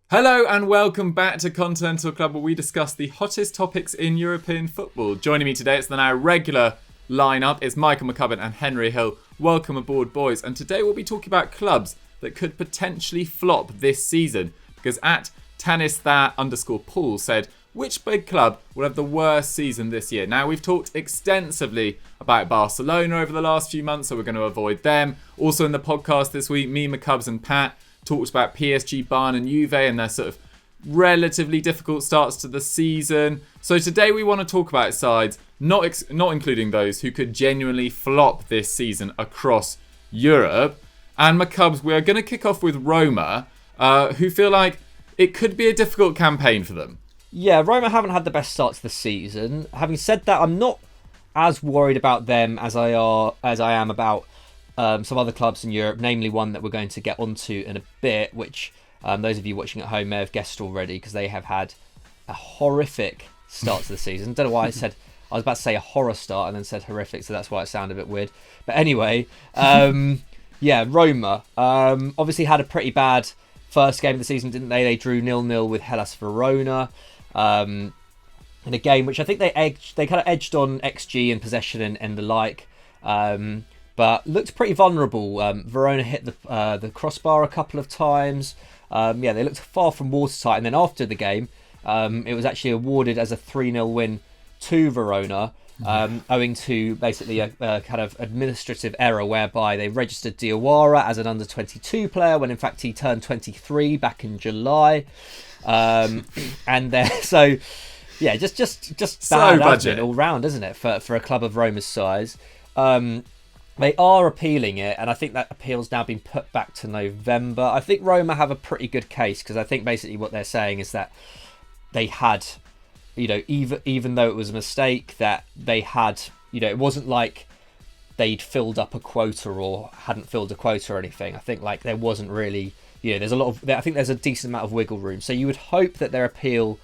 Hello and welcome back to Continental Club, where we discuss the hottest topics in European football. Joining me today, it's the now regular lineup. It's Michael McCubbin and Henry Hill. Welcome aboard, boys. And today we'll be talking about clubs that could potentially flop this season. Because at Tanistha_Paul said, which big club will have the worst season this year? Now, we've talked extensively about Barcelona over the last few months, so we're going to avoid them. Also in the podcast this week, me, McCubbs and Pat talked about PSG, Bayern and Juve and their sort of relatively difficult starts to the season. So today we want to talk about sides, not including those who could genuinely flop this season across Europe. And McCubbs, we're going to kick off with Roma, who feel like it could be a difficult campaign for them. Yeah, Roma haven't had the best start to the season. Having said that, I'm not as worried about them as I am about some other clubs in Europe, namely one that we're going to get onto in a bit, which those of you watching at home may have guessed already, because they have had a horrific start to the season. Don't know why I was about to say a horror start and then said horrific, so that's why it sounded a bit weird. But anyway, yeah, Roma obviously had a pretty bad first game of the season, didn't they? They drew 0-0 with Hellas Verona in a game which I think they kind of edged on XG and possession and the like. But looked pretty vulnerable. Verona hit the crossbar a couple of times. Yeah, they looked far from watertight. And then after the game, it was actually awarded as a 3-0 win to Verona, owing to basically a kind of administrative error whereby they registered Aouar as an under-22 player when in fact he turned 23 back in July. And so, yeah, just So bad budget admin all round, isn't it, for a club of Roma's size. They are appealing it, and I think that appeal's now been put back to November. I think Roma have a pretty good case, because I think basically what they're saying is that they had, even though it was a mistake, that they had, it wasn't like they'd filled up a quota or hadn't filled a quota or anything. I think like there wasn't really, there's I think there's a decent amount of wiggle room. So you would hope that their appeal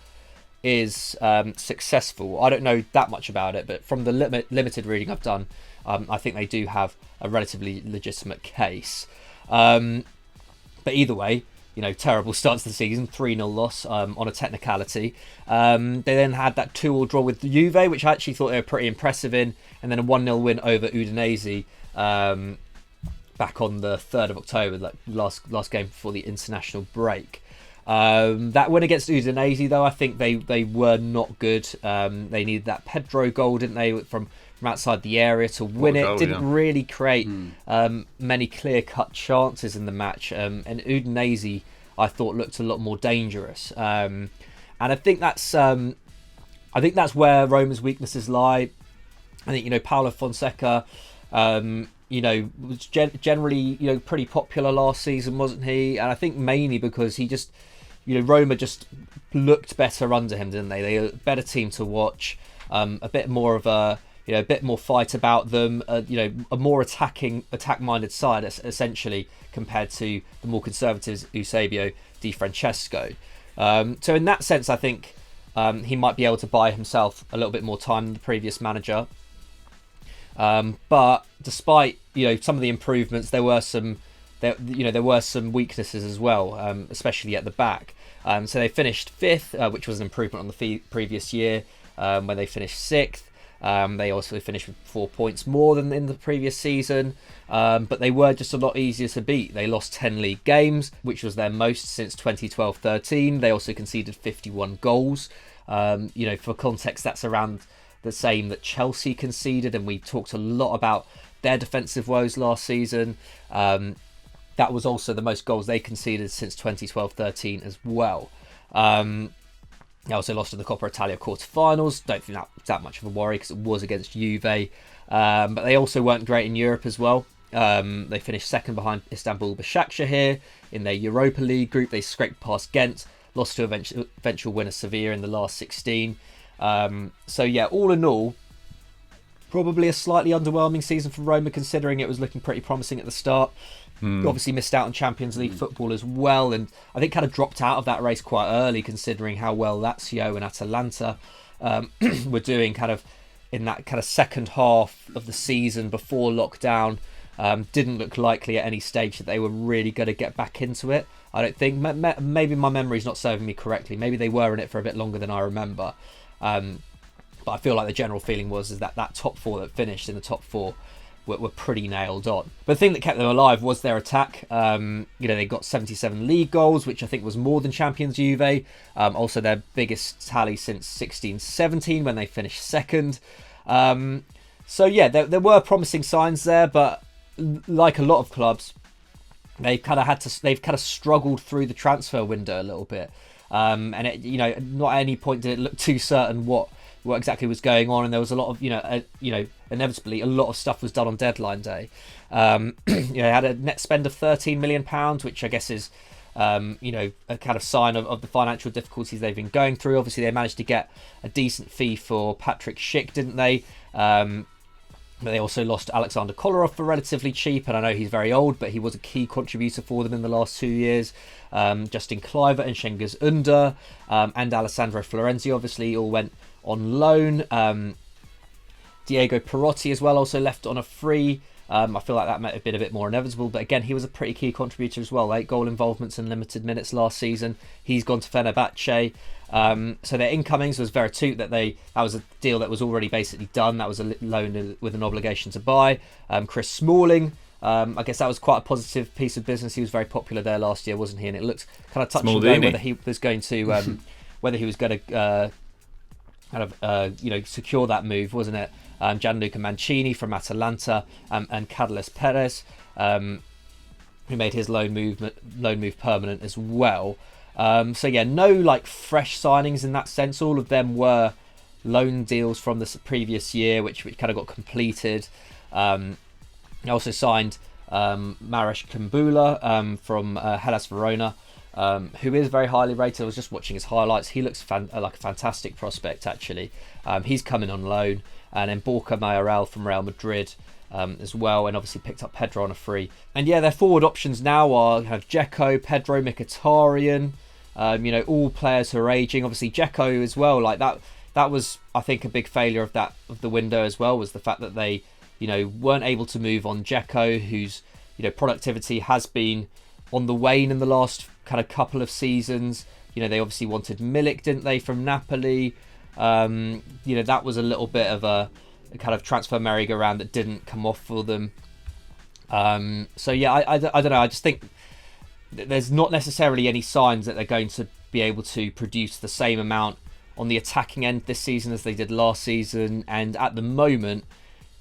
is successful. I don't know that much about it, but from the limited reading I've done, I think they do have a relatively legitimate case. But either way, terrible start to the season, 3-0 loss on a technicality. They then had that 2-2 draw with Juve, which I actually thought they were pretty impressive in, and then a 1-0 win over Udinese back on the 3rd of October, like last game before the international break. That win against Udinese, though, I think they were not good. They needed that Pedro goal, didn't they, from outside the area to win it. Didn't really create many clear-cut chances in the match. And Udinese, I thought, looked a lot more dangerous. And I think that's where Roma's weaknesses lie. I think Paulo Fonseca, was generally pretty popular last season, wasn't he? And I think mainly because he just, Roma just looked better under him, didn't they? They were a better team to watch, a bit more of a bit more fight about them, a more attack-minded side, essentially, compared to the more conservative Eusebio Di Francesco. So in that sense, I think he might be able to buy himself a little bit more time than the previous manager. But despite some of the improvements, there were some weaknesses as well, especially at the back. So they finished 5th, which was an improvement on the previous year when they finished 6th. They also finished with 4 points more than in the previous season, but they were just a lot easier to beat. They lost 10 league games, which was their most since 2012-13. They also conceded 51 goals. For context, that's around the same that Chelsea conceded, and we talked a lot about their defensive woes last season. That was also the most goals they conceded since 2012-13 as well. They also lost to the Coppa Italia quarterfinals. Don't think that much of a worry because it was against Juve. But they also weren't great in Europe as well. They finished 2nd behind Istanbul Başakşehir in their Europa League group. They scraped past Ghent, lost to eventual winner Sevilla in the last 16. So yeah, all in all, probably a slightly underwhelming season for Roma, considering it was looking pretty promising at the start. Obviously missed out on Champions League football as well, and I think kind of dropped out of that race quite early, considering how well Lazio and Atalanta were doing kind of in that kind of second half of the season before lockdown. Didn't look likely at any stage that they were really going to get back into it. I don't think. Maybe my memory's not serving me correctly. Maybe they were in it for a bit longer than I remember. But I feel like the general feeling was that top four that finished in the top four were pretty nailed on. But the thing that kept them alive was their attack. They got 77 league goals, which I think was more than champions Juve. Also their biggest tally since 16-17 when they finished second. There were promising signs there, but like a lot of clubs, they've kind of struggled through the transfer window a little bit. Not at any point did it look too certain what exactly was going on, and there was a lot of inevitably a lot of stuff was done on deadline day. They had a net spend of £13 million, which I guess is a kind of sign of the financial difficulties they've been going through. Obviously they managed to get a decent fee for Patrick Schick, didn't they? But they also lost Alexander Kolarov for relatively cheap, and I know he's very old, but he was a key contributor for them in the last 2 years. Justin Kluivert and Cengiz Under and Alessandro Florenzi obviously all went on loan. Diego Perotti as well also left on a free. I feel like that might have been a bit more inevitable, but again, he was a pretty key contributor as well. 8 goal involvements and limited minutes last season. He's gone to Fenerbahce. So their incomings was Veretout, that was a deal that was already basically done. That was a loan with an obligation to buy. Chris Smalling, I guess that was quite a positive piece of business. He was very popular there last year, wasn't he? And it looked kind of touch and go whether he was going to secure that move, wasn't it? Gianluca Mancini from Atalanta and Carlos Perez, who made his loan move permanent as well. No fresh signings in that sense. All of them were loan deals from the previous year, which kind of got completed. I also signed Maresh Kumbula from Hellas Verona, who is very highly rated. I was just watching his highlights. He looks like a fantastic prospect, actually. He's coming on loan. And then Borja Mayoral from Real Madrid as well, and obviously picked up Pedro on a free. And their forward options now are Dzeko, Pedro, Mkhitaryan, all players who are aging. Obviously Dzeko as well, that was, I think, a big failure of the window as well, was the fact that they weren't able to move on Dzeko, whose productivity has been on the wane in the last kind of couple of seasons. They obviously wanted Milik, didn't they, from Napoli. That was a little bit of a kind of transfer merry-go-round that didn't come off for them. I don't know. I just think there's not necessarily any signs that they're going to be able to produce the same amount on the attacking end this season as they did last season. And at the moment,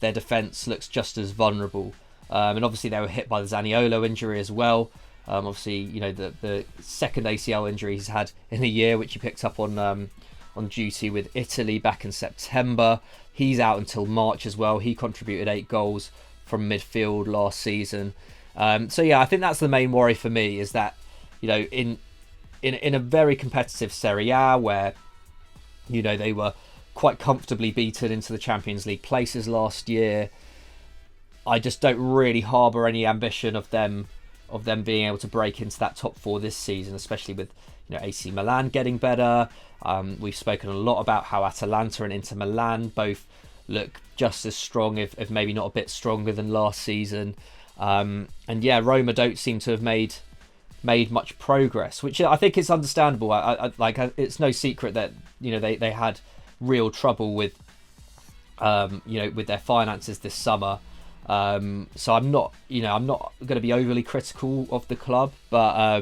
their defence looks just as vulnerable. And obviously they were hit by the Zaniolo injury as well. The second ACL injury he's had in a year, which he picked up on duty with Italy back in September. He's out until March as well. He contributed 8 goals from midfield last season. I think that's the main worry for me, is that in a very competitive Serie A where they were quite comfortably beaten into the Champions League places last year, I just don't really harbour any ambition of them being able to break into that top 4 this season, especially with AC Milan getting better. We've spoken a lot about how Atalanta and Inter Milan both look just as strong, if maybe not a bit stronger than last season. Roma don't seem to have made much progress, which I think is understandable. It's no secret that they had real trouble with with their finances this summer. So I'm not going to be overly critical of the club, but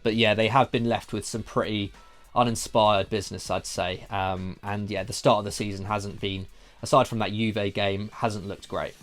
they have been left with some pretty uninspired business, I'd say. The start of the season hasn't been, aside from that Juve game, hasn't looked great.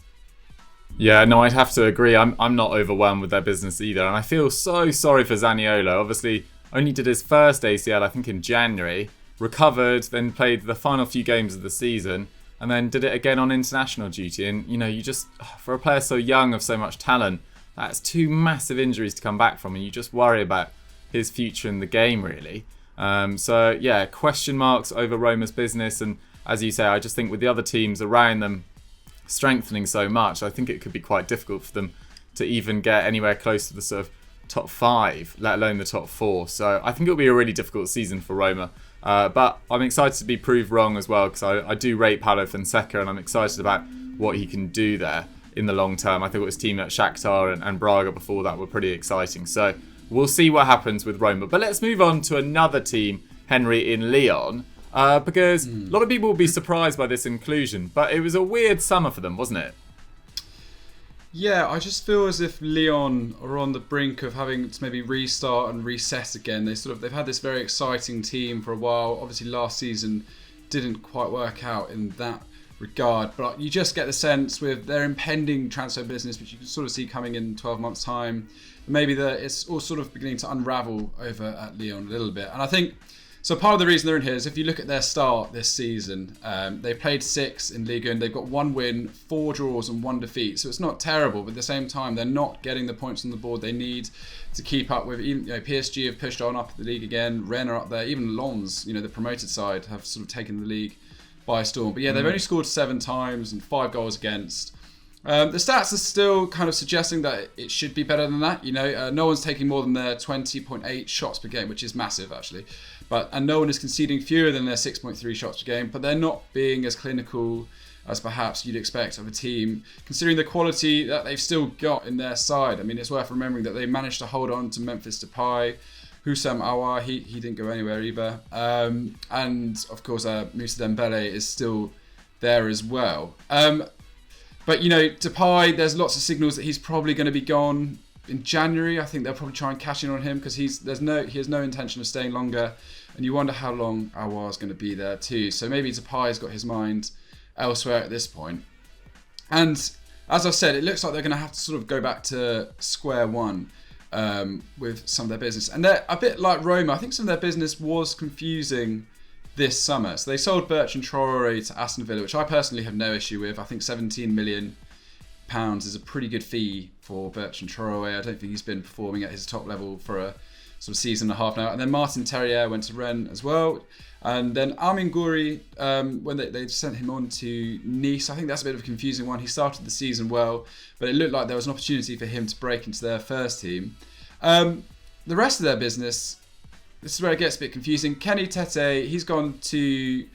Yeah, no, I'd have to agree. I'm not overwhelmed with their business either, and I feel so sorry for Zaniolo. Obviously, only did his first ACL, I think, in January, recovered, then played the final few games of the season, and then did it again on international duty. And you just, for a player so young, of so much talent, that's 2 massive injuries to come back from, and you just worry about his future in the game, really. Question marks over Roma's business, and as you say, I just think with the other teams around them strengthening so much, I think it could be quite difficult for them to even get anywhere close to the sort of top 5, let alone the top 4. So I think it'll be a really difficult season for Roma. But I'm excited to be proved wrong as well, because I do rate Paulo Fonseca, and I'm excited about what he can do there in the long term. I think his team at Shakhtar and Braga before that were pretty exciting. So we'll see what happens with Roma. But let's move on to another team, Henry, in Lyon, because a lot of people will be surprised by this inclusion, but it was a weird summer for them, wasn't it? Yeah, I just feel as if Lyon are on the brink of having to maybe restart and reset again. They've had this very exciting team for a while. Obviously, last season didn't quite work out in that regard, but you just get the sense with their impending transfer business, which you can sort of see coming in 12 months' time, maybe it's all sort of beginning to unravel over at Lyon a little bit. And I think so. Part of the reason they're in here is if you look at their start this season, they've played 6 in Ligue 1. They've got 1 win, 4 draws, and 1 defeat. So it's not terrible, but at the same time, they're not getting the points on the board they need to keep up with. Even PSG have pushed on up the league again. Rennes are up there. Even Lens, the promoted side, have sort of taken the league by storm. But yeah, they've only scored 7 times and 5 goals against. The stats are still kind of suggesting that it should be better than that. No one's taking more than their 20.8 shots per game, which is massive actually. And no one is conceding fewer than their 6.3 shots per game. But they're not being as clinical as perhaps you'd expect of a team, considering the quality that they've still got in their side. I mean, it's worth remembering that they managed to hold on to Memphis Depay. Houssem Aouar, he didn't go anywhere either. And of course, Moussa Dembele is still there as well. But Depay, there's lots of signals that he's probably going to be gone in January. I think they'll probably try and cash in on him because he has no intention of staying longer. And you wonder how long Aouar is going to be there too. So maybe Depay's got his mind elsewhere at this point. And as I've said, it looks like they're going to have to sort of go back to square one with some of their business. And they're a bit like Roma. I think some of their business was confusing this summer. So they sold Bertrand Traoré to Aston Villa, which I personally have no issue with. I think £17 million is a pretty good fee for Bertrand Traoré. I don't think he's been performing at his top level for a sort of season and a half now. And then Martin Terrier went to Rennes as well. And then Armin Gouiri, when they sent him on to Nice, I think that's a bit of a confusing one. He started the season well, but it looked like there was an opportunity for him to break into their first team. The rest of their business, this is where it gets a bit confusing. Kenny Tete, he's gone to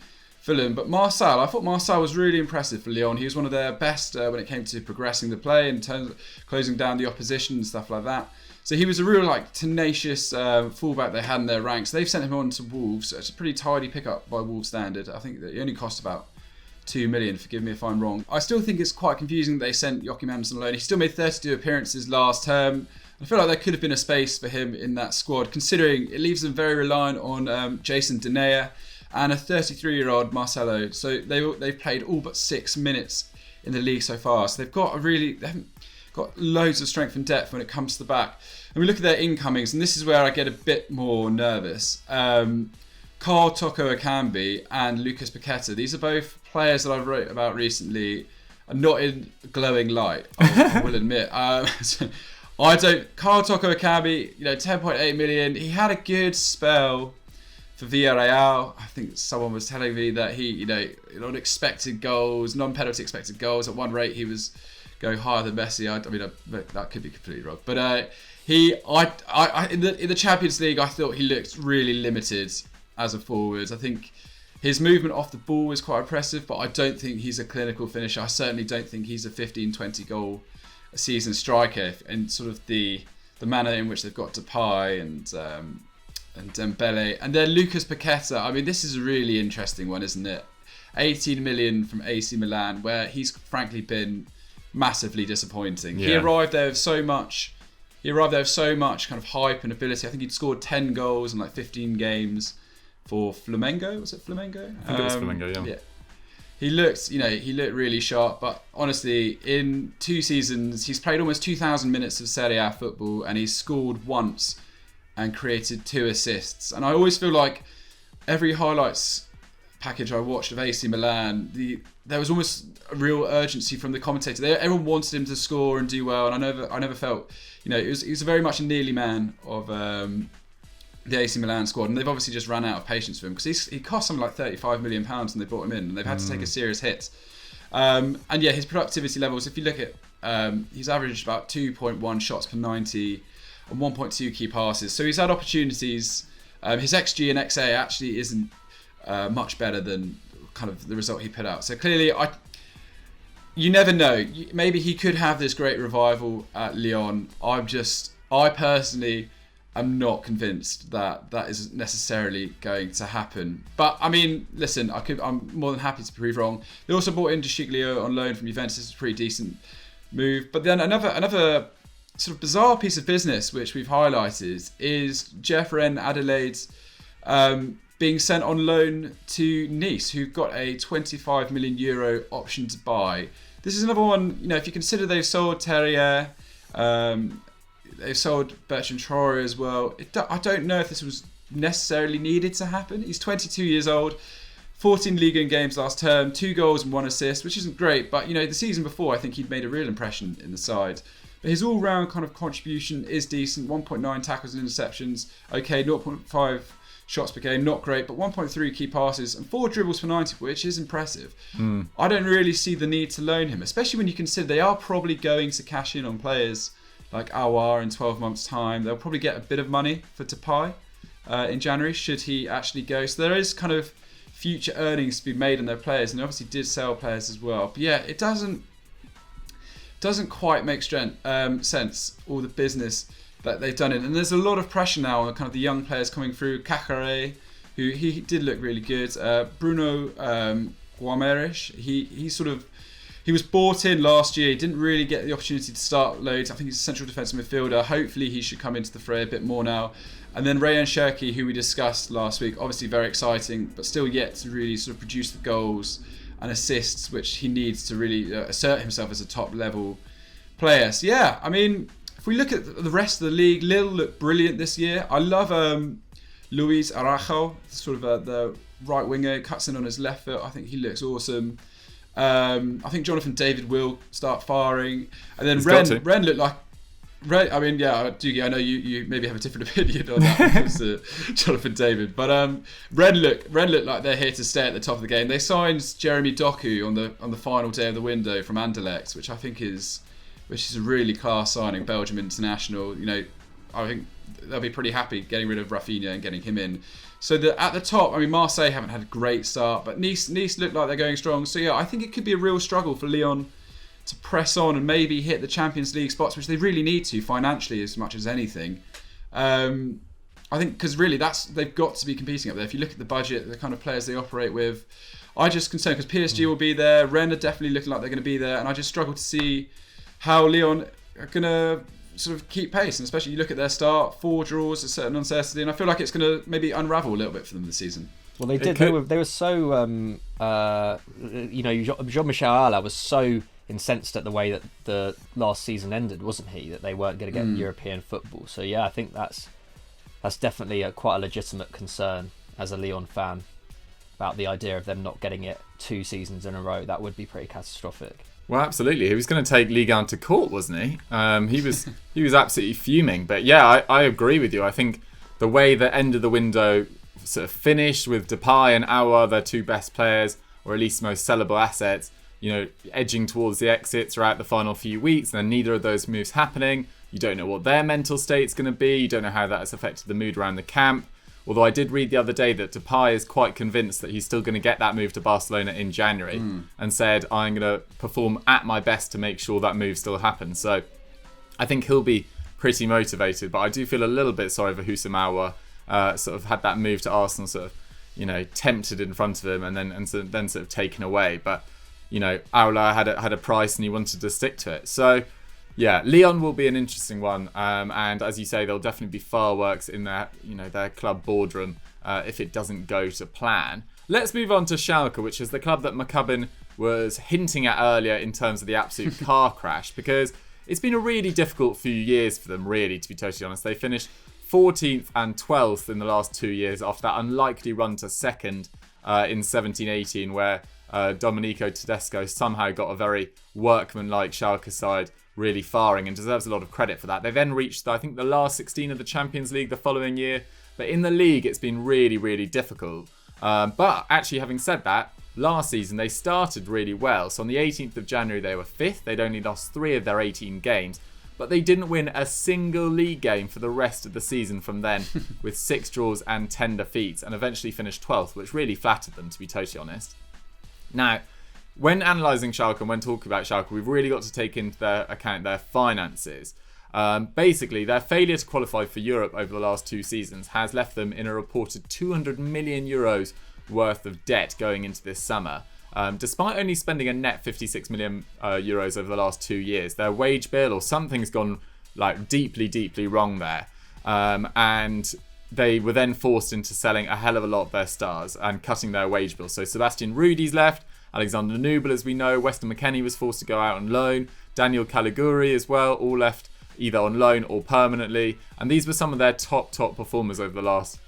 Fulham, but I thought Marcel was really impressive for Lyon. He was one of their best when it came to progressing the play in terms of closing down the opposition and stuff like that. So he was a real tenacious fullback they had in their ranks. They've sent him on to Wolves. So it's a pretty tidy pickup by Wolves standard. I think that it only cost about $2 million, forgive me if I'm wrong. I still think it's quite confusing that they sent Joachim Andersen on loan. He still made 32 appearances last term. I feel like there could have been a space for him in that squad, considering it leaves them very reliant on Jason Denayer and a 33-year-old Marcelo. So they've played all but 6 minutes in the league so far. So they haven't got loads of strength and depth when it comes to the back. And we look at their incomings, and this is where I get a bit more nervous. Carl Toko Akambi and Lucas Paquette. These are both players that I've wrote about recently, and not in glowing light, I will admit. Carl Toko Akambi, 10.8 million. He had a good spell for Villarreal. I think someone was telling me that he, non-penalty expected goals. At one rate, he was going higher than Messi. That could be completely wrong. But in the Champions League, I thought he looked really limited as a forward. I think his movement off the ball was quite impressive, but I don't think he's a clinical finisher. I certainly don't think he's a 15-20 goal a season striker. And sort of the manner in which they've got Depay and Dembele. And then Lucas Paquette. I mean, this is a really interesting one, isn't it? 18 million from AC Milan, where he's frankly been massively disappointing. Yeah. He arrived there with so much kind of hype and ability. I think he'd scored 10 goals in 15 games for Flamengo. Was it Flamengo? I think it was Flamengo, yeah. He looked really sharp, but honestly, in 2 seasons, he's played almost 2,000 minutes of Serie A football, and he's scored once and created 2 assists. And I always feel like every highlights package I watched of AC Milan, there was almost a real urgency from the commentator. Everyone wanted him to score and do well, and I never felt, he was very much a nearly man of the AC Milan squad, and they've obviously just ran out of patience for him because he cost something like £35 million when they brought him in, and they've had to take a serious hit. And yeah, his productivity levels, if you look at, he's averaged about 2.1 shots per 90 and 1.2 key passes. So he's had opportunities. His XG and XA actually isn't much better than kind of the result he put out. So clearly, you never know. Maybe he could have this great revival at Lyon. I personally am not convinced that that is necessarily going to happen. But I mean, listen, I'm more than happy to prove wrong. They also bought in Giglio on loan from Juventus. It's a pretty decent move. But then another sort of bizarre piece of business which we've highlighted is Jeff Rennes Adelaide being sent on loan to Nice, who've got a €25 million option to buy. This is another one, if you consider they've sold Terrier, they've sold Bertrand Traore as well. I don't know if this was necessarily needed to happen. He's 22 years old, 14 Ligue 1 games last term, 2 goals and 1 assist, which isn't great. But, the season before, I think he'd made a real impression in the side. But his all-round kind of contribution is decent. 1.9 tackles and interceptions. Okay, 0.5 shots per game, not great, but 1.3 key passes and 4 dribbles for 90, which is impressive. I don't really see the need to loan him, especially when you consider they are probably going to cash in on players like Aouar in 12 months' time. They'll probably get a bit of money for Depay in January, should he actually go. So there is kind of future earnings to be made on their players, and they obviously did sell players as well. But yeah, it doesn't quite make sense, all the business that they've done it. And there's a lot of pressure now on kind of the young players coming through. Kakare, who he did look really good. Bruno Guimaraes, he was bought in last year. He didn't really get the opportunity to start loads. I think he's a central defensive midfielder. Hopefully he should come into the fray a bit more now. And then Rayan Cherki, who we discussed last week, obviously very exciting, but still yet to really sort of produce the goals and assists which he needs to really assert himself as a top level player. So yeah, I mean, if we look at the rest of the league, Lille look brilliant this year. I love Luis Araujo, sort of the right winger, cuts in on his left foot. I think he looks awesome. I think Jonathan David will start firing, and then Rennes look like. I mean, yeah, Dougie, I know you maybe have a different opinion on that, Jonathan David, but Rennes look like they're here to stay at the top of the game. They signed Jeremy Doku on the final day of the window from Anderlecht, which I think is a really class signing, Belgium international. I think they'll be pretty happy getting rid of Rafinha and getting him in. So at the top, I mean, Marseille haven't had a great start, but Nice look like they're going strong. So yeah, I think it could be a real struggle for Lyon to press on and maybe hit the Champions League spots, which they really need to financially as much as anything. I think because really they've got to be competing up there. If you look at the budget, the kind of players they operate with, I just concerned because PSG will be there. Rennes are definitely looking like they're going to be there, and I just struggle to see how Lyon are going to sort of keep pace. And especially you look at their start, 4 draws, a certain uncertainty, and I feel like it's going to maybe unravel a little bit for them this season. Well, they did. They were so, Jean-Michel Alla was so incensed at the way that the last season ended, wasn't he? That they weren't going to get European football. So yeah, I think that's definitely quite a legitimate concern as a Lyon fan about the idea of them not getting it 2 seasons in a row. That would be pretty catastrophic. Well, absolutely. He was going to take Ligue 1 to court, wasn't he? He was absolutely fuming. But yeah, I agree with you. I think the way the end of the window sort of finished with Depay and Aouar, their 2 best players, or at least most sellable assets, edging towards the exit throughout the final few weeks, and then neither of those moves happening. You don't know what their mental state's going to be. You don't know how that has affected the mood around the camp. Although I did read the other day that Depay is quite convinced that he's still going to get that move to Barcelona in January and said, I'm going to perform at my best to make sure that move still happens. So I think he'll be pretty motivated, but I do feel a little bit sorry for Houssem Aouar. Sort of had that move to Arsenal sort of, tempted in front of him and then sort of taken away. But, Aouar had a price and he wanted to stick to it. So, yeah, Lyon will be an interesting one, and as you say, there'll definitely be fireworks in their club boardroom if it doesn't go to plan. Let's move on to Schalke, which is the club that McCubbin was hinting at earlier in terms of the absolute car crash, because it's been a really difficult few years for them, really, to be totally honest. They finished 14th and 12th in the last 2 years after that unlikely run to second in 17-18, where Domenico Tedesco somehow got a very workmanlike Schalke side really firing and deserves a lot of credit for that. They then reached, I think, the last 16 of the Champions League the following year. But in the league, it's been really, really difficult. But actually, having said that, last season they started really well. So on the 18th of January, they were 5th. They'd only lost 3 of their 18 games. But they didn't win a single league game for the rest of the season from then, with 6 draws and 10 defeats, and eventually finished 12th, which really flattered them, to be totally honest. Now, when analysing Schalke and when talking about Schalke, we've really got to take into account their finances. Basically, their failure to qualify for Europe over the last 2 seasons has left them in a reported 200 million euros worth of debt going into this summer. Despite only spending a net 56 million euros over the last 2 years, their wage bill or something's gone like deeply wrong there. And they were then forced into selling a hell of a lot of their stars and cutting their wage bill. So Sebastian Rudy's left, Alexander Nubel, as we know, Weston McKennie was forced to go out on loan, Daniel Caligiuri as well, all left either on loan or permanently. And these were some of their top performers over the last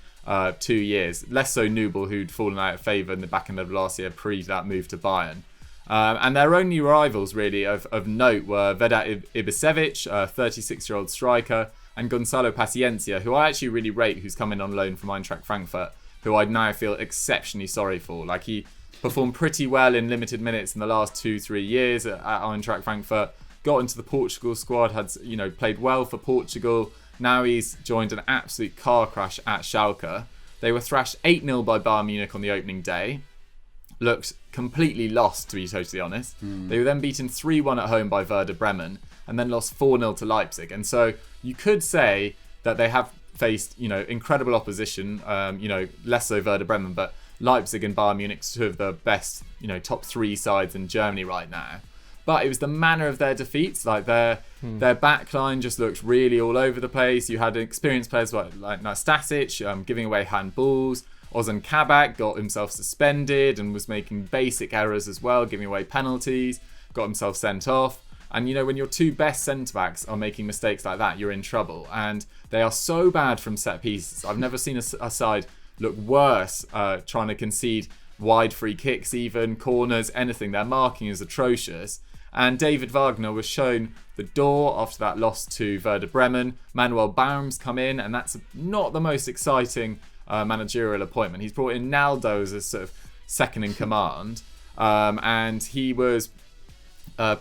2 years. Less so Nubel, who'd fallen out of favour in the back end of last year pre that move to Bayern. And their only rivals really of note were Vedat Ibisevic, a 36-year-old striker, and Gonzalo Paciencia, who I actually really rate, who's come in on loan from Eintracht Frankfurt, who I now feel exceptionally sorry for. Like, he performed pretty well in limited minutes in the last 2-3 years at Eintracht Frankfurt, got into the Portugal squad, had played well for Portugal. Now he's joined an absolute car crash at Schalke. They were thrashed 8-0 by Bayern Munich on the opening day. Looked completely lost, to be totally honest. They were then beaten 3-1 at home by Werder Bremen, and then lost 4-0 to Leipzig. And so you could say that they have faced, incredible opposition, less so Werder Bremen, but Leipzig and Bayern Munich, 2 of the best, top 3 sides in Germany right now. But it was the manner of their defeats. Like their backline just looked really all over the place. You had experienced players like Nastasic giving away handballs. Ozan Kabak got himself suspended and was making basic errors as well, giving away penalties, got himself sent off. And when your 2 best centre-backs are making mistakes like that, you're in trouble. And they are so bad from set pieces. I've never seen a side look worse trying to concede wide free kicks, even corners, anything. Their marking is atrocious. And David Wagner was shown the door after that loss to Werder Bremen. Manuel Baum's come in, and that's not the most exciting managerial appointment. He's brought in Naldo as a sort of second in command. And he was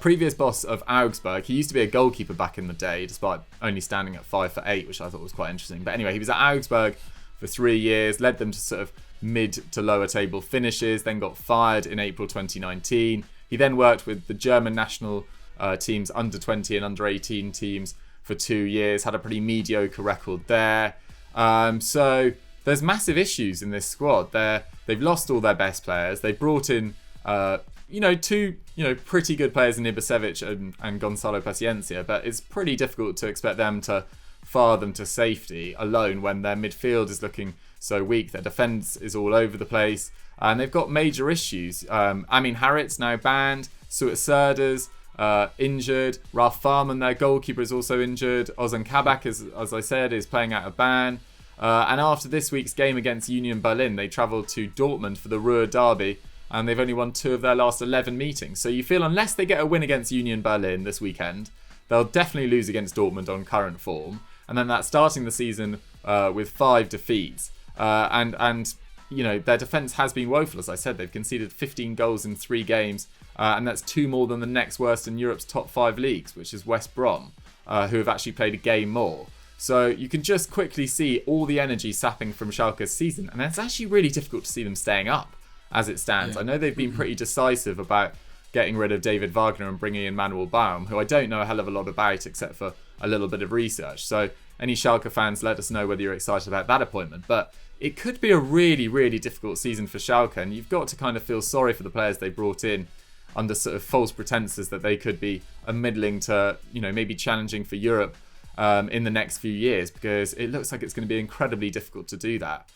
previous boss of Augsburg. He used to be a goalkeeper back in the day, despite only standing at 5'8", which I thought was quite interesting. But anyway, he was at Augsburg for 3 years, led them to sort of mid to lower table finishes, then got fired in April 2019. He then worked with the German national teams, under 20 and under 18 teams for 2 years, had a pretty mediocre record there. So there's massive issues in this squad. They've lost all their best players. They brought in 2 pretty good players in Ibisevic and Gonzalo Paciencia, but it's pretty difficult to expect them to fire them to safety alone when their midfield is looking so weak. Their defence is all over the place, and they've got major issues. Amin Harit's now banned, Suat Serdars injured, Ralf Farman, their goalkeeper, is also injured. Ozan Kabak, as I said, is playing out of ban. And after this week's game against Union Berlin, they travelled to Dortmund for the Ruhr Derby, and they've only won 2 of their last 11 meetings. So you feel unless they get a win against Union Berlin this weekend, they'll definitely lose against Dortmund on current form. And then that's starting the season with 5 defeats. And their defence has been woeful. As I said, they've conceded 15 goals in 3 games. And that's 2 more than the next worst in Europe's top 5 leagues, which is West Brom, who have actually played a game more. So you can just quickly see all the energy sapping from Schalke's season. And it's actually really difficult to see them staying up as it stands. Yeah. I know they've been pretty decisive about getting rid of David Wagner and bringing in Manuel Baum, who I don't know a hell of a lot about except for a little bit of research. So any Schalke fans, let us know whether you're excited about that appointment. But it could be a really, really difficult season for Schalke, and you've got to kind of feel sorry for the players they brought in under sort of false pretenses that they could be a middling to, maybe challenging for Europe in the next few years, because it looks like it's going to be incredibly difficult to do that.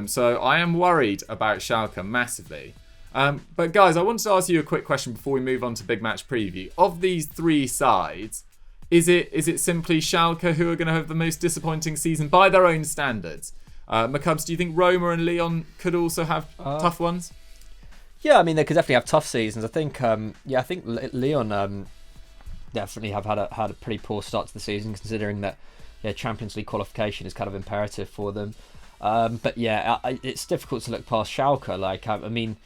So I am worried about Schalke massively. But guys, I wanted to ask you a quick question before we move on to big match preview. Of these 3 sides, is it simply Schalke who are going to have the most disappointing season by their own standards? McCubs, do you think Roma and Lyon could also have tough ones? Yeah, I mean, they could definitely have tough seasons. I think Lyon definitely have had a pretty poor start to the season, considering that Champions League qualification is kind of imperative for them. But yeah, it's difficult to look past Schalke. Like, I mean,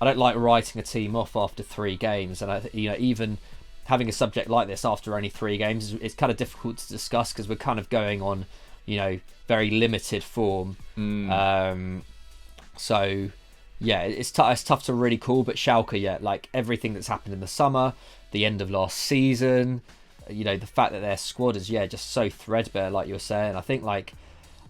I don't like writing a team off after 3 games, and even having a subject like this after only 3 games, it's kind of difficult to discuss because we're kind of going on, very limited form. So yeah, it's tough to really call. But Schalke, like everything that's happened in the summer, the end of last season, the fact that their squad is just so threadbare, like you were saying. I think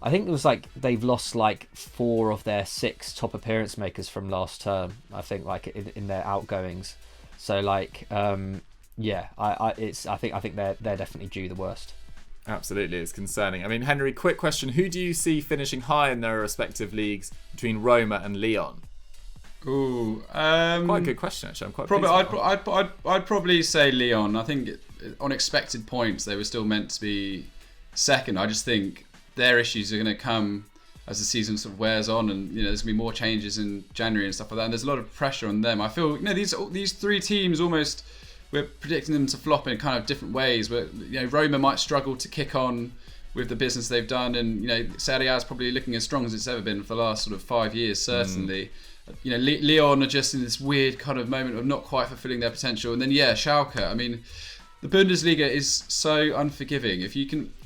it was like they've lost like 4 of their 6 top appearance makers from last term. I think like in their outgoings. So like I think they're definitely due the worst. Absolutely, it's concerning. I mean, Henry, quick question: who do you see finishing high in their respective leagues between Roma and Lyon? Ooh, quite a good question actually. I'm quite probably I'd probably say Lyon. I think on expected points they were still meant to be second. I just think their issues are going to come as the season sort of wears on, and there's going to be more changes in January and stuff like that. And there's a lot of pressure on them. I feel these 3 teams almost, we're predicting them to flop in kind of different ways. Where Roma might struggle to kick on with the business they've done, and Serie A is probably looking as strong as it's ever been for the last sort of 5 years, certainly. Lyon are just in this weird kind of moment of not quite fulfilling their potential, and then Schalke. I mean, the Bundesliga is so unforgiving.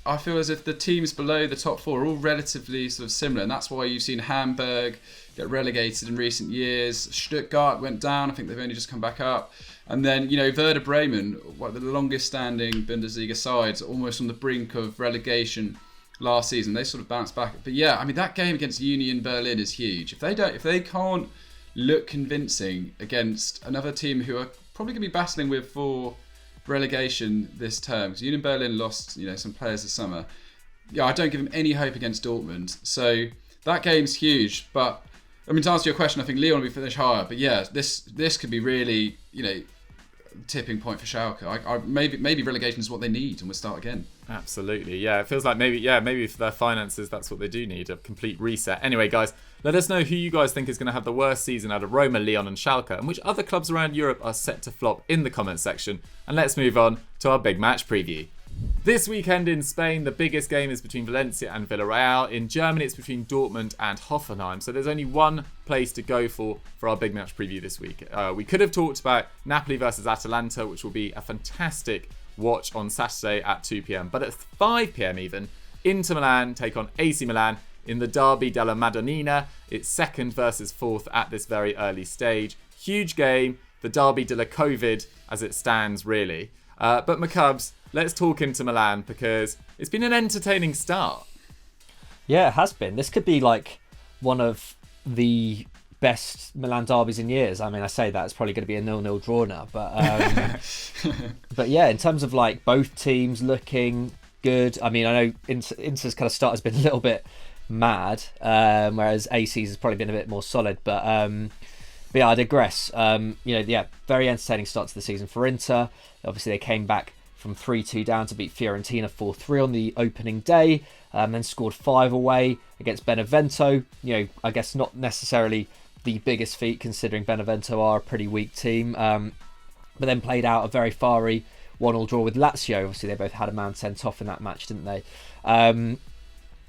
I feel as if the teams below the top 4 are all relatively sort of similar, and that's why you've seen Hamburg get relegated in recent years. Stuttgart went down. I think they've only just come back up. And then, Werder Bremen, one of the longest standing Bundesliga sides, almost on the brink of relegation last season. They sort of bounced back. But that game against Union Berlin is huge. If they can't look convincing against another team who are probably going to be battling with for relegation this term, because Union Berlin lost some players this summer. I don't give them any hope against Dortmund. So that game's huge. But I mean, to answer your question, I think Lyon will be finished higher. But this could be really tipping point for Schalke. Maybe relegation is what they need, and we'll start again. Absolutely, it feels like maybe for their finances that's what they do need, a complete reset. Anyway, guys, let us know who you guys think is going to have the worst season out of Roma, Lyon and Schalke, and which other clubs around Europe are set to flop in the comments section. And let's move on to our big match preview. This weekend in Spain, the biggest game is between Valencia and Villarreal. In Germany, it's between Dortmund and Hoffenheim. So there's only one place to go for our big match preview this week. We could have talked about Napoli versus Atalanta, which will be a fantastic watch on Saturday at 2 p.m. But at 5 p.m. even, Inter Milan take on AC Milan in the Derby della Madonnina. It's 2nd versus 4th at this very early stage. Huge game, the Derby della Covid as it stands, really. But McCubs, let's talk Inter Milan because it's been an entertaining start. Yeah, it has been. This could be like one of the best Milan derbies in years. I mean, I say that it's probably going to be a 0-0 draw now, but but yeah, in terms of like both teams looking good. I mean, I know Inter's kind of start has been a little bit mad, whereas AC's has probably been a bit more solid. But yeah, I digress. Very entertaining start to the season for Inter. Obviously, they came back from 3-2 down to beat Fiorentina 4-3 on the opening day, then scored 5 away against Benevento. I guess not necessarily the biggest feat considering Benevento are a pretty weak team, but then played out a very fiery 1-1 draw with Lazio. Obviously, they both had a man sent off in that match, didn't they?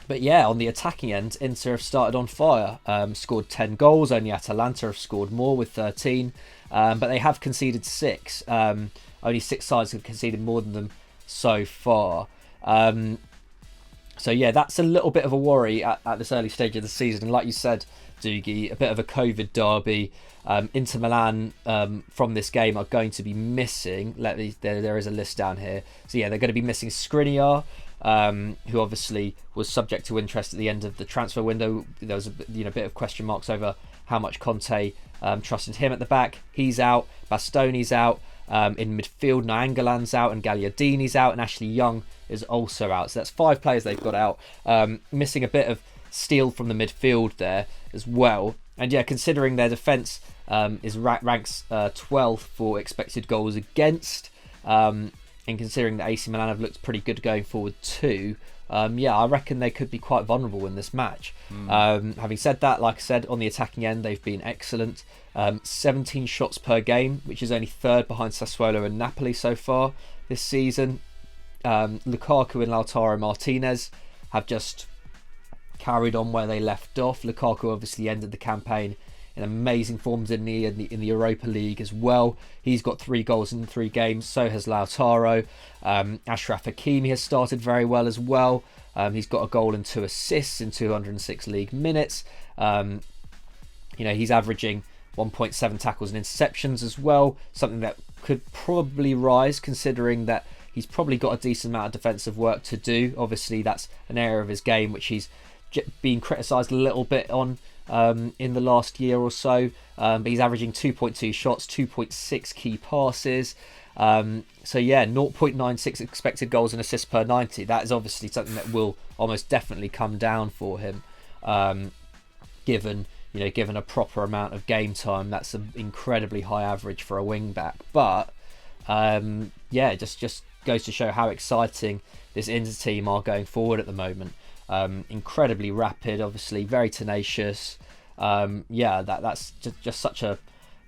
But yeah, on the attacking end, Inter have started on fire. Scored 10 goals. Only Atalanta have scored more with 13. But they have conceded 6. Only 6 sides have conceded more than them so far. So yeah, that's a little bit of a worry at this early stage of the season. And like you said, Dougie, a bit of a COVID derby. Inter Milan from this game are going to be missing. There is a list down here. So yeah, they're going to be missing Skriniar, who obviously was subject to interest at the end of the transfer window. There was a bit of question marks over how much Conte trusted him at the back. He's out. Bastoni's out. In midfield, Nainggolan's out and Gagliardini's out, and Ashley Young is also out. So that's 5 players they've got out. Missing a bit of steel from the midfield there as well. And yeah, considering their defence ranks 12th for expected goals against, and considering that AC Milan have looked pretty good going forward too, I reckon they could be quite vulnerable in this match. Having said that, like I said, on the attacking end, they've been excellent. 17 shots per game, which is only 3rd behind Sassuolo and Napoli so far this season. Lukaku and Lautaro Martinez have just carried on where they left off. Lukaku obviously ended the campaign in amazing form, didn't he, in the Europa League as well. He's got 3 goals in 3 games, so has Lautaro. Ashraf Akimi has started very well as well. He's got a goal and 2 assists in 206 league minutes. He's averaging 1.7 tackles and interceptions as well, something that could probably rise considering that he's probably got a decent amount of defensive work to do. Obviously, that's an area of his game which he's been criticised a little bit on in the last year or so. But he's averaging 2.2 shots, 2.6 key passes. So yeah, 0.96 expected goals and assists per 90. That is obviously something that will almost definitely come down for him, given a proper amount of game time. That's an incredibly high average for a wing back. But just goes to show how exciting this Inter team are going forward at the moment. Incredibly rapid, obviously very tenacious. That's just such a,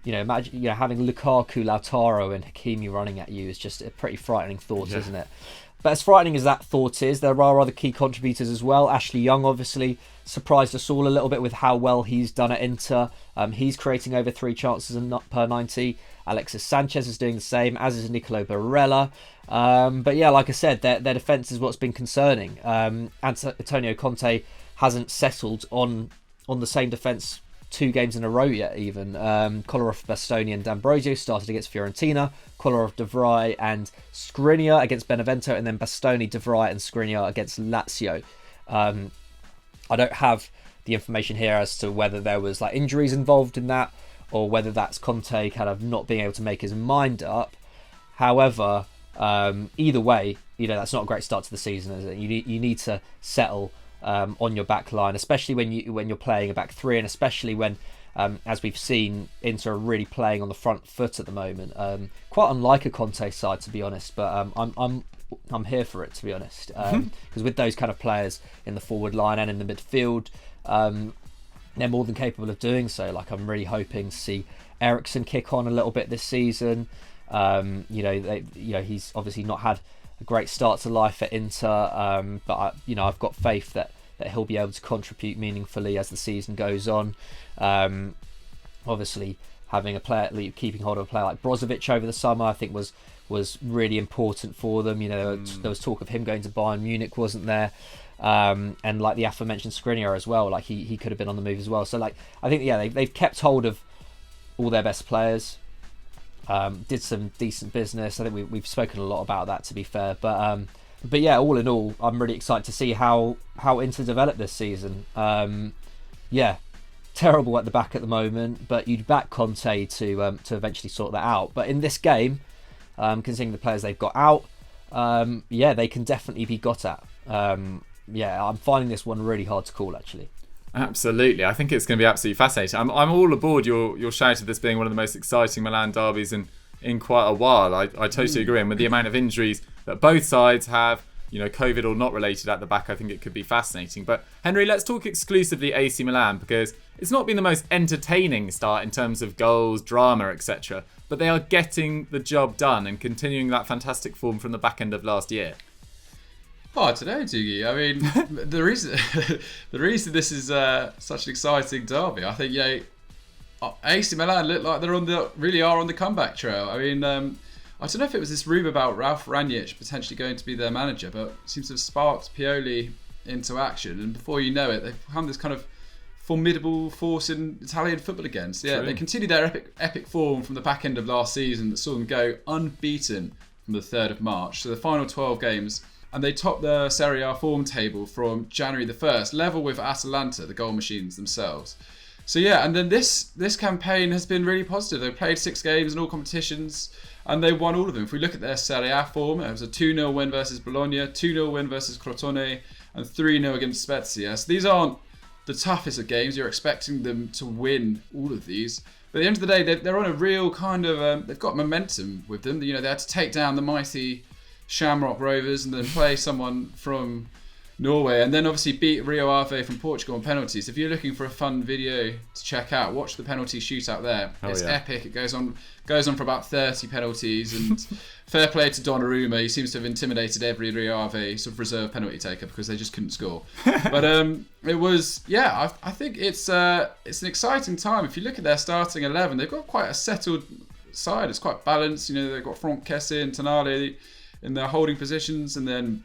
imagine having Lukaku, Lautaro and Hakimi running at you is just a pretty frightening thought, isn't it? But as frightening as that thought is, there are other key contributors as well. Ashley Young obviously surprised us all a little bit with how well he's done at Inter. He's creating over 3 chances per 90. Alexis Sanchez is doing the same, as is Nicolo Barella. But yeah, like I said, their defence is what's been concerning. Antonio Conte hasn't settled on the same defence 2 games in a row yet even. Kolarov, Bastoni and D'Ambrosio started against Fiorentina, Kolarov, De Vrij and Skriniar against Benevento, and then Bastoni, De Vrij and Skriniar against Lazio. I don't have the information here as to whether there was injuries involved in that, or whether that's Conte kind of not being able to make his mind up. However, either way, that's not a great start to the season, is it? You need to settle on your back line, especially when you're playing a back 3, and especially when, as we've seen, Inter are really playing on the front foot at the moment. Quite unlike a Conte side, to be honest, but I'm here for it, to be honest, because with those kind of players in the forward line and in the midfield, they're more than capable of doing so. I'm really hoping to see Eriksen kick on a little bit this season. He's obviously not had a great start to life at Inter, but I've got faith that he'll be able to contribute meaningfully as the season goes on. Obviously, having keeping hold of a player like Brozovic over the summer, I think was really important for them. There was talk of him going to Bayern Munich, wasn't there? And the aforementioned Skriniar as well, he could have been on the move as well. So I think they've kept hold of all their best players. Did some decent business. I think we've spoken a lot about that, to be fair. But yeah, all in all, I'm really excited to see how Inter develop this season. Terrible at the back at the moment, but you'd back Conte to eventually sort that out. But in this game, considering the players they've got out, they can definitely be got at. I'm finding this one really hard to call, actually. Absolutely, I think it's going to be absolutely fascinating. I'm all aboard your shout of this being one of the most exciting Milan derbies in quite a while. I totally agree, and with the amount of injuries that both sides have, COVID or not related at the back, I think it could be fascinating. But Henry, let's talk exclusively AC Milan, because it's not been the most entertaining start in terms of goals, drama, etc. But they are getting the job done and continuing that fantastic form from the back end of last year. Oh, I don't know, Dougie. I mean, the reason this is such an exciting derby, I think, AC Milan look like they really are on the comeback trail. I mean, I don't know if it was this rumour about Ralf Rangnick potentially going to be their manager, but it seems to have sparked Pioli into action, and before you know it, they've become this kind of formidable force in Italian football again. So yeah, They continue their epic form from the back end of last season that saw them go unbeaten from the 3rd of March. So the final 12 games, and they topped the Serie A form table from January the 1st, level with Atalanta, the goal machines themselves. So yeah, and then this campaign has been really positive. They've played 6 games in all competitions, and they won all of them. If we look at their Serie A form, it was a 2-0 win versus Bologna, 2-0 win versus Crotone, and 3-0 against Spezia. So these aren't the toughest of games. You're expecting them to win all of these. But at the end of the day, they're on a real kind of... they've got momentum with them. They had to take down the mighty Shamrock Rovers and then play someone from Norway, and then obviously beat Rio Ave from Portugal on penalties. If you're looking for a fun video to check out, watch the penalty shootout there. It's epic. It goes on for about 30 penalties, and fair play to Donnarumma. He seems to have intimidated every Rio Ave sort of reserve penalty taker because they just couldn't score. But it was, I think it's an exciting time. If you look at their starting 11, they've got quite a settled side. It's quite balanced. They've got Franck Kessie and Tonali in their holding positions, and then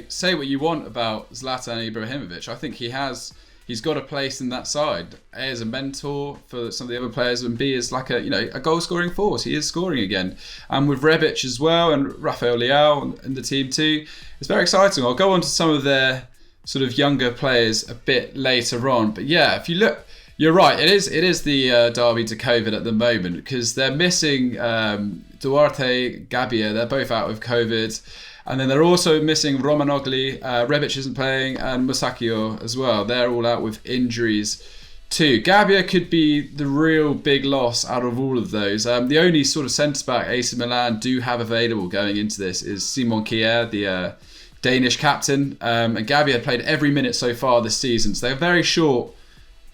say what you want about Zlatan Ibrahimovic. I think he has he's got a place in that side. A, as a mentor for some of the other players, and B, as like a goal scoring force. He is scoring again, and with Rebic as well, and Rafael Leao and the team too. It's very exciting. I'll go on to some of their sort of younger players a bit later on, but yeah, if you look. You're right. It is the derby to COVID at the moment, because they're missing Duarte, Gabbia. They're both out with COVID, and then they're also missing Romanogli. Rebic isn't playing, and Musacchio as well. They're all out with injuries too. Gabbia could be the real big loss out of all of those. The only sort of centre back AC Milan do have available going into this is Simon Kjær, the Danish captain, and Gabbia had played every minute so far this season, so they're very short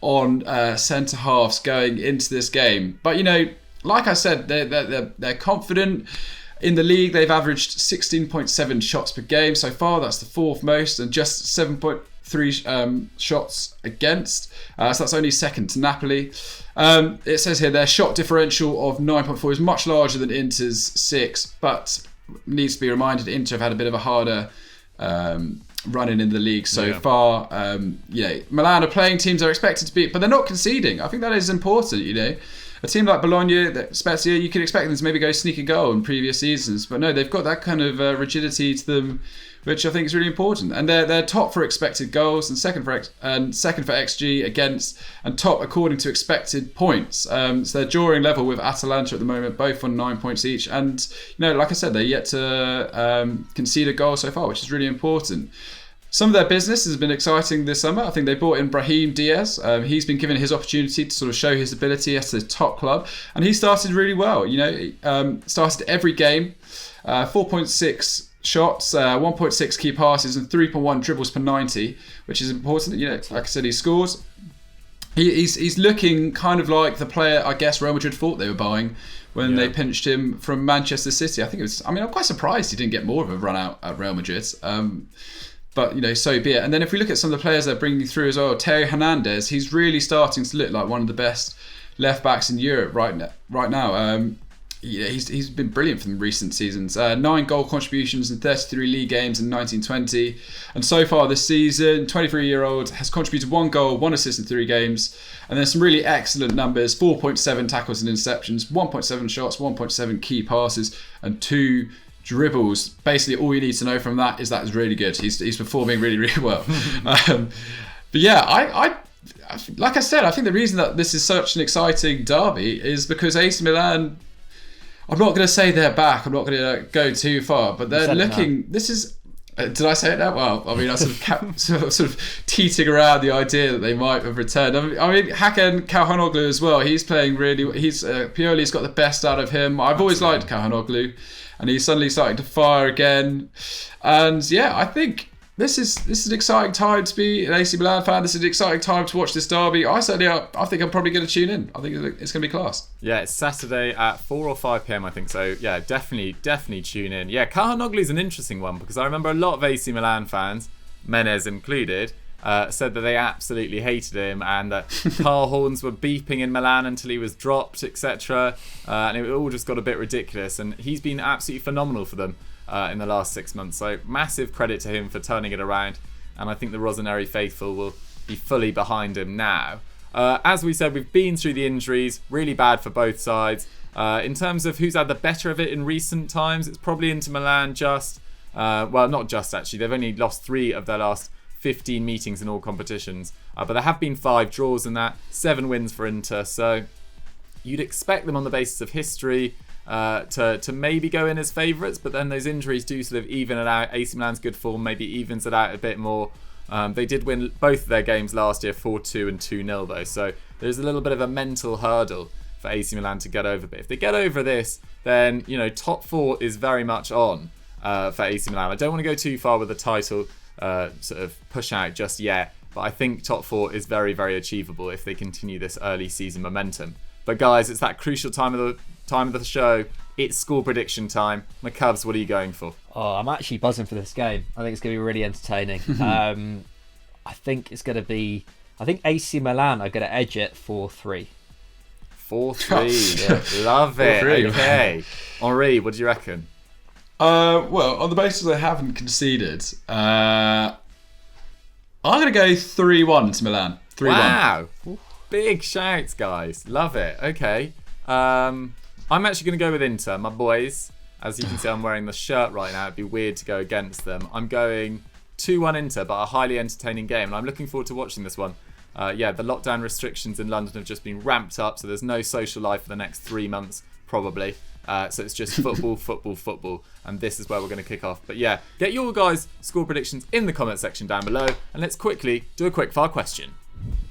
on centre halves going into this game. But like I said, they're confident in the league. They've averaged 16.7 shots per game so far. That's the fourth most, and just 7.3 shots against. So that's only second to Napoli. It says here their shot differential of 9.4 is much larger than Inter's 6, but needs to be reminded Inter have had a bit of a harder running in the league so far. Milan are playing teams they're expected to beat, but they're not conceding. I think that is important. A team like Bologna, Spezia, you could expect them to maybe go sneak a goal in previous seasons, but no, they've got that kind of rigidity to them, which I think is really important. And they're top for expected goals and second for XG against, and top according to expected points. So they're drawing level with Atalanta at the moment, both on 9 points each. And like I said, they're yet to concede a goal so far, which is really important. Some of their business has been exciting this summer. I think they brought in Brahim Diaz. He's been given his opportunity to sort of show his ability at the top club, and he started really well. Started every game, 4.6 shots, 1.6 key passes, and 3.1 dribbles per 90, which is important. Like I said, he scores. He's looking kind of like the player I guess Real Madrid thought they were buying when they pinched him from Manchester City. I'm quite surprised he didn't get more of a run out at Real Madrid. But, so be it. And then if we look at some of the players they're bringing through as well, Theo Hernandez, he's really starting to look like one of the best left-backs in Europe right now. He's been brilliant for the recent seasons. 9 goal contributions in 33 league games in 1920. And so far this season, 23-year-old has contributed 1 goal, 1 assist in 3 games. And there's some really excellent numbers, 4.7 tackles and interceptions, 1.7 shots, 1.7 key passes, and 2 dribbles. Basically, all you need to know from that is really good. He's performing really, really well. But yeah, I like I said, I think the reason that this is such an exciting derby is because AC Milan, I'm not going to say they're back. I'm not going to go too far, but they're looking. This is. Did I say it now? Well, I was sort of teetering around the idea that they might have returned. Hakan Calhanoglu as well. He's playing really. Pioli's got the best out of him. I've always liked Calhanoglu, and he's suddenly starting to fire again. And yeah, I think this is an exciting time to be an AC Milan fan. This is an exciting time to watch this derby. I think I'm probably going to tune in. I think it's going to be class. Yeah, it's Saturday at 4 or 5 p.m, I think. So yeah, definitely tune in. Yeah, Calhanoglu's an interesting one because I remember a lot of AC Milan fans, Menez included, said that they absolutely hated him and that car horns were beeping in Milan until he was dropped, etc. And it all just got a bit ridiculous. And he's been absolutely phenomenal for them in the last 6 months. So massive credit to him for turning it around. And I think the Rossoneri faithful will be fully behind him now. As we said, we've been through the injuries, really bad for both sides. In terms of who's had the better of it in recent times, it's probably Inter Milan not just actually. They've only lost 3 of their last 15 meetings in all competitions. But there have been 5 draws in that, 7 wins for Inter. So you'd expect them on the basis of history to maybe go in as favourites, but then those injuries do sort of even it out. AC Milan's good form maybe evens it out a bit more. They did win both of their games last year 4-2 and 2-0 though, so there's a little bit of a mental hurdle for AC Milan to get over. But if they get over this, then top 4 is very much on for AC Milan. I don't want to go too far with the title sort of push out just yet, but I think top 4 is very, very achievable if they continue this early season momentum. But guys, it's that crucial time of the show. It's score prediction time. McCubs, what are you going for? Oh, I'm actually buzzing for this game. I think it's going to be really entertaining. I think it's going to be. I think AC Milan are going to edge it 4-3. 4-3. Yeah. Love it. 4-3. Okay. Henri, what do you reckon? Well, on the basis they haven't conceded, I'm going to go 3-1 to Milan. 3-1. Wow. Big shouts, guys. Love it. Okay. I'm actually going to go with Inter, my boys. As you can see, I'm wearing the shirt right now. It'd be weird to go against them. I'm going 2-1 Inter, but a highly entertaining game. And I'm looking forward to watching this one. The lockdown restrictions in London have just been ramped up, so there's no social life for the next 3 months, probably. So it's just football, football, and this is where we're going to kick off. But yeah, get your guys' score predictions in the comment section down below, and let's quickly do a quickfire question.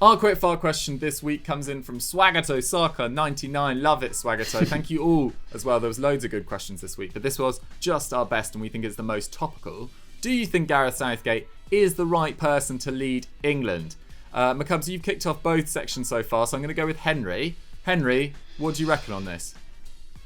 Our quickfire question this week comes in from Swagato Saka 99. Love it, Swagato. Thank you all as well. There was loads of good questions this week, but this was just our best, and we think it's the most topical. Do you think Gareth Southgate is the right person to lead England? McCubs, you've kicked off both sections so far, so I'm going to go with Henry. Henry, what do you reckon on this?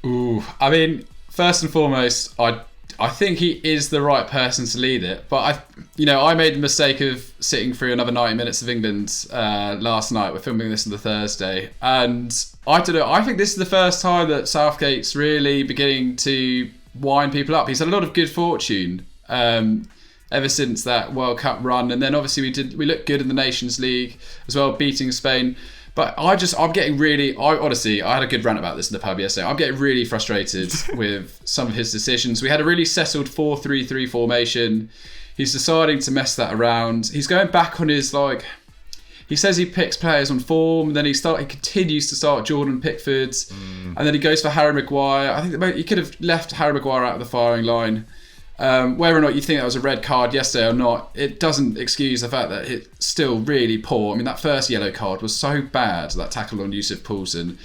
Ooh, I mean, first and foremost, I think he is the right person to lead it. But I made the mistake of sitting through another 90 minutes of England last night. We're filming this on the Thursday, and I don't know. I think this is the first time that Southgate's really beginning to wind people up. He's had a lot of good fortune ever since that World Cup run, and then obviously we looked good in the Nations League as well, beating Spain. But I'm getting really, honestly, I had a good rant about this in the pub yesterday. I'm getting really frustrated with some of his decisions. We had a really settled 4-3-3 formation. He's deciding to mess that around. He's going back on his, he says he picks players on form, then he continues to start Jordan Pickford, and then he goes for Harry Maguire. I think he could have left Harry Maguire out of the firing line. Whether or not you think that was a red card yesterday or not, it doesn't excuse the fact that it's still really poor. I mean, that first yellow card was so bad, that tackle on Yusuf Poulsen.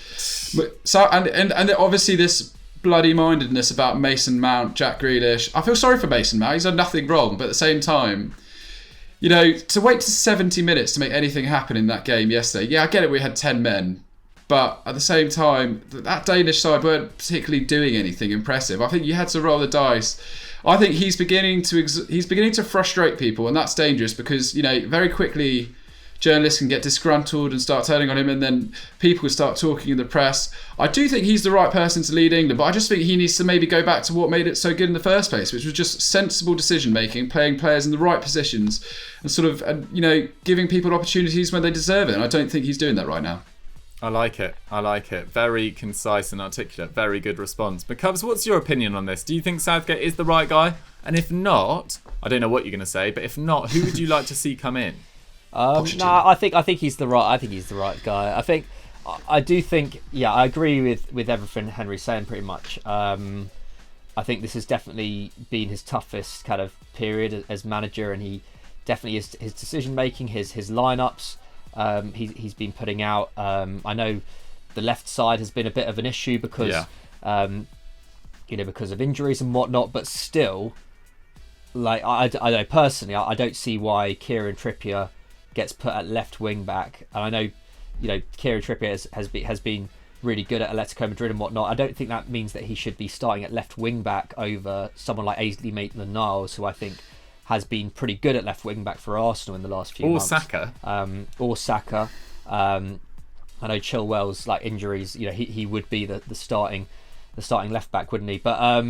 So and obviously this bloody-mindedness about Mason Mount, Jack Grealish. I feel sorry for Mason Mount. He's done nothing wrong, but at the same time, to wait to 70 minutes to make anything happen in that game yesterday. Yeah, I get it. We had 10 men. But at the same time, that Danish side weren't particularly doing anything impressive. I think you had to roll the dice. I think he's beginning to frustrate people, and that's dangerous because very quickly journalists can get disgruntled and start turning on him, and then people start talking in the press. I do think he's the right person to lead England, but I just think he needs to maybe go back to what made it so good in the first place, which was just sensible decision making, playing players in the right positions, and giving people opportunities when they deserve it. And I don't think he's doing that right now. I like it. Very concise and articulate. Very good response. McCubs, what's your opinion on this? Do you think Southgate is the right guy? And if not, I don't know what you're going to say, but if not, who would you like to see come in? I think he's the right. I think he's the right guy. I do think. Yeah, I agree with everything Henry's saying pretty much. I think this has definitely been his toughest kind of period as manager, and he definitely his decision making, his lineups. He's been putting out. I know the left side has been a bit of an issue because because of injuries and whatnot, but still, I know personally, I don't see why Kieran Trippier gets put at left wing back. And I know Kieran Trippier has been really good at Atletico Madrid and whatnot. I don't think that means that he should be starting at left wing back over someone like Ainsley Maitland-Niles, who I think has been pretty good at left wing back for Arsenal in the last few months. Or Saka. I know Chilwell's injuries. He would be the starting left back, wouldn't he? But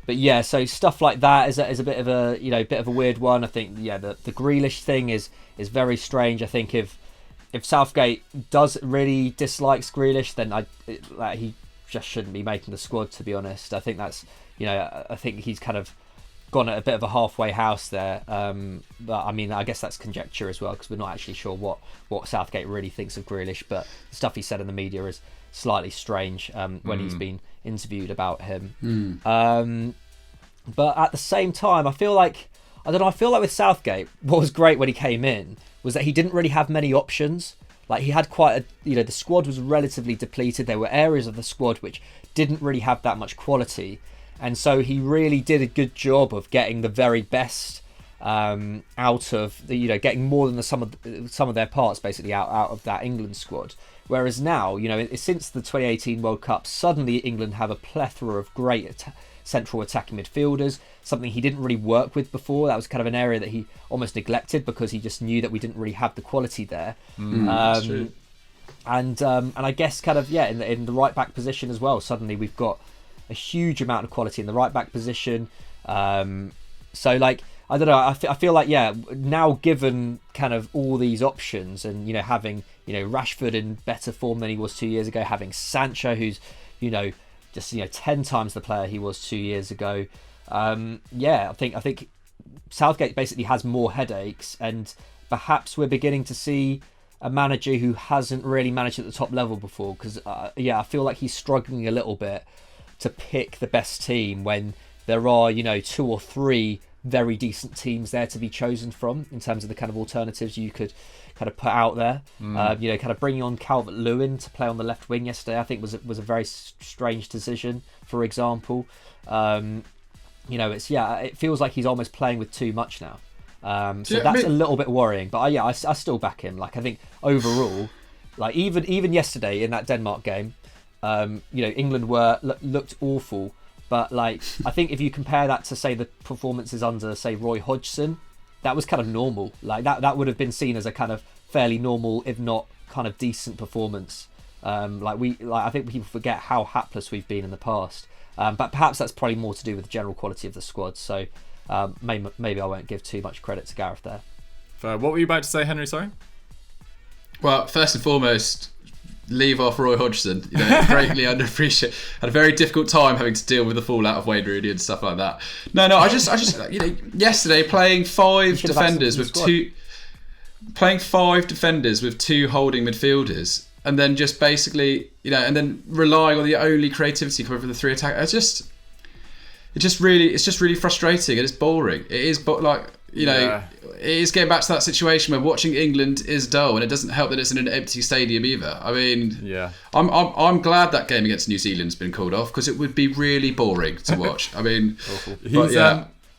yeah. So stuff like that is a bit of a weird one. I think the Grealish thing is very strange. I think if Southgate does really dislikes Grealish, then he just shouldn't be making the squad. To be honest, I think that's I think he's kind of gone at a bit of a halfway house there, but I mean I guess that's conjecture as well because we're not actually sure what Southgate really thinks of Grealish, but the stuff he said in the media is slightly strange when he's been interviewed about him. But at the same time I feel like with Southgate what was great when he came in was that he didn't really have many options. He had quite a the squad was relatively depleted. There were areas of the squad which didn't really have that much quality. And so he really did a good job of getting the very best out of getting more than the sum of their parts basically out of that England squad. Whereas now, since the 2018 World Cup, suddenly England have a plethora of great central attacking midfielders, something he didn't really work with before. That was kind of an area that he almost neglected because he just knew that we didn't really have the quality there. That's true. And I guess in the right back position as well, suddenly we've got a huge amount of quality in the right back position. So I don't know. I feel like, yeah, now given kind of all these options and, having, Rashford in better form than he was 2 years ago, having Sancho, who's, just, 10 times the player he was 2 years ago. I think Southgate basically has more headaches, and perhaps we're beginning to see a manager who hasn't really managed at the top level before. Because, I feel like he's struggling a little bit to pick the best team when there are, 2 or 3 very decent teams there to be chosen from in terms of the kind of alternatives you could kind of put out there. Kind of bringing on Calvert-Lewin to play on the left wing yesterday, I think was a very strange decision, for example. It feels like he's almost playing with too much now. That's a little bit worrying. But I still back him. Like, I think overall, like even yesterday in that Denmark game, England looked awful. But like, I think if you compare that to, say, the performances under, say, Roy Hodgson, that was kind of normal. Like that would have been seen as a kind of fairly normal, if not kind of decent performance. I think people forget how hapless we've been in the past. But perhaps that's probably more to do with the general quality of the squad. So maybe I won't give too much credit to Gareth there. What were you about to say, Henry? Sorry. Well, first and foremost, leave off Roy Hodgson. Greatly underappreciated. Had a very difficult time having to deal with the fallout of Wayne Rooney and stuff like that. No, I just yesterday playing five defenders with two holding midfielders, and then just basically and then relying on the only creativity coming from the 3 attackers. It's just really frustrating, and it's boring. It is, but it is getting back to that situation where watching England is dull, and it doesn't help that it's in an empty stadium either. I mean, I'm glad that game against New Zealand's been called off, because it would be really boring to watch. I mean,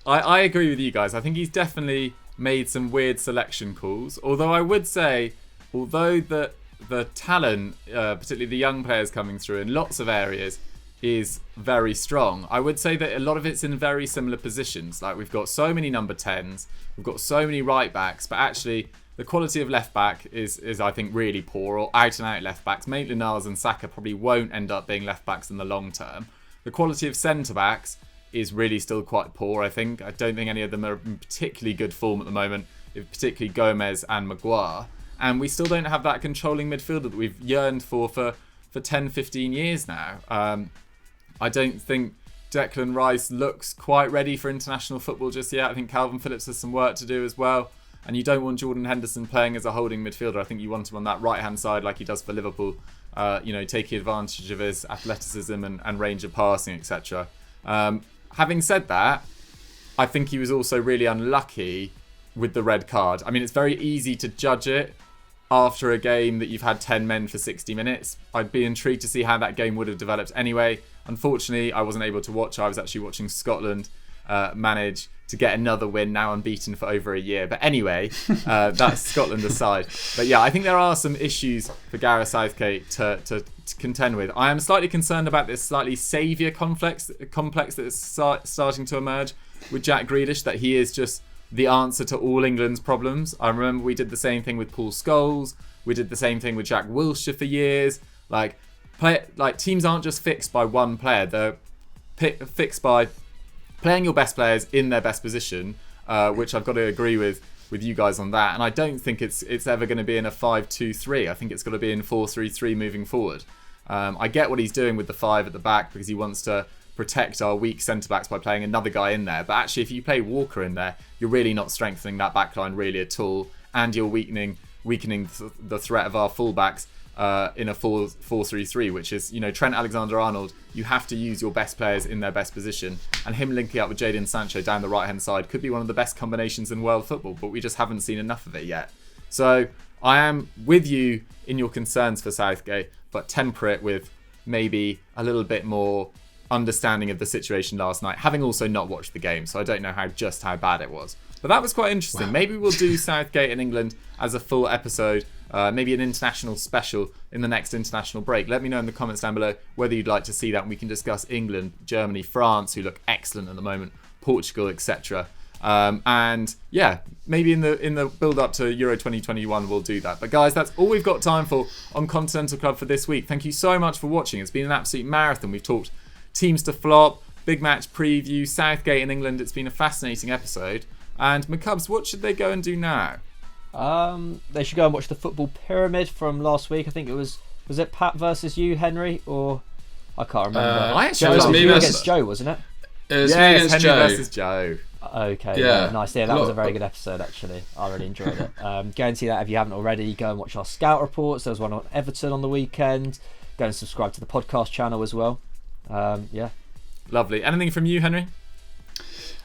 I agree with you guys. I think he's definitely made some weird selection calls. Although I would say, the talent, particularly the young players coming through in lots of areas, is very strong. I would say that a lot of it's in very similar positions. Like, we've got so many number 10s, we've got so many right backs, but actually the quality of left back is I think really poor, or out and out left backs. Maitland-Niles and Saka probably won't end up being left backs in the long term. The quality of centre backs is really still quite poor, I think. I don't think any of them are in particularly good form at the moment, particularly Gomez and Maguire. And we still don't have that controlling midfielder that we've yearned for 10, 15 years now. I don't think Declan Rice looks quite ready for international football just yet. I think Calvin Phillips has some work to do as well. And you don't want Jordan Henderson playing as a holding midfielder. I think you want him on that right-hand side like he does for Liverpool, taking advantage of his athleticism and range of passing, etc. Having said that, I think he was also really unlucky with the red card. I mean, it's very easy to judge it after a game that you've had 10 men for 60 minutes. I'd be intrigued to see how that game would have developed anyway. Unfortunately, I wasn't able to watch. I was actually watching Scotland manage to get another win, now unbeaten for over a year. But anyway, that's Scotland aside. But yeah, I think there are some issues for Gareth Southgate to contend with. I am slightly concerned about this slightly saviour complex that is starting to emerge with Jack Grealish, that he is just the answer to all England's problems. I remember we did the same thing with Paul Scholes. We did the same thing with Jack Wilshere for years. Teams aren't just fixed by one player. They're fixed by playing your best players in their best position, which I've got to agree with you guys on that. And I don't think it's ever going to be in a 5-2-3. I think it's got to be in 4-3-3 moving forward. I get what he's doing with the 5 at the back, because he wants to protect our weak centre-backs by playing another guy in there. But actually, if you play Walker in there, you're really not strengthening that backline really at all, and you're weakening the threat of our fullbacks in a 4-3-3, which is, Trent Alexander-Arnold, you have to use your best players in their best position, and him linking up with Jadon Sancho down the right-hand side could be one of the best combinations in world football, but we just haven't seen enough of it yet. So I am with you in your concerns for Southgate, but temper it with maybe a little bit more understanding of the situation last night, having also not watched the game, so I don't know how bad it was. But that was quite interesting. Wow. Maybe we'll do Southgate in England as a full episode, maybe an international special in the next international break. Let me know in the comments down below whether you'd like to see that, and we can discuss England, Germany, France, who look excellent at the moment, Portugal, etc. And yeah, maybe in the build up to Euro 2021 we'll do that. But guys, that's all we've got time for on Continental Club for this week. Thank you so much for watching. It's been an absolute marathon. We've talked teams to flop, big match preview, Southgate in England. It's been a fascinating episode. And McCubs, what should they go and do now? They should go and watch the Football Pyramid from last week. I think it was it Pat versus you, Henry, or I can't remember. I actually Joe, it was me against Joe, wasn't it? It was me against Henry Joe. versus Joe. Okay, Yeah. nice. Yeah, that was a very good episode, actually. I really enjoyed it. Go and see that if you haven't already. Go and watch our scout reports. There was one on Everton on the weekend. Go and subscribe to the podcast channel as well. Yeah. Lovely. Anything from you, Henry?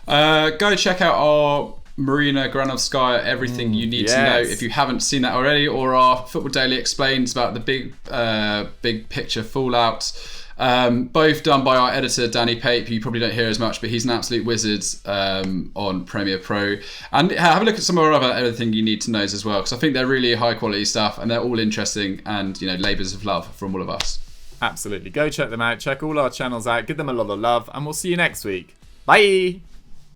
Go check out our Marina Granovskaya, everything you need to know if you haven't seen that already, or our Football Daily Explains about the big picture fallout. Both done by our editor Danny Pape, who you probably don't hear as much, but he's an absolute wizard on Premiere Pro. And have a look at some of our other everything you need to know as well, because I think they're really high quality stuff and they're all interesting and labours of love from all of us. Absolutely. Go check them out. Check all our channels out. Give them a lot of love, and we'll see you next week. Bye.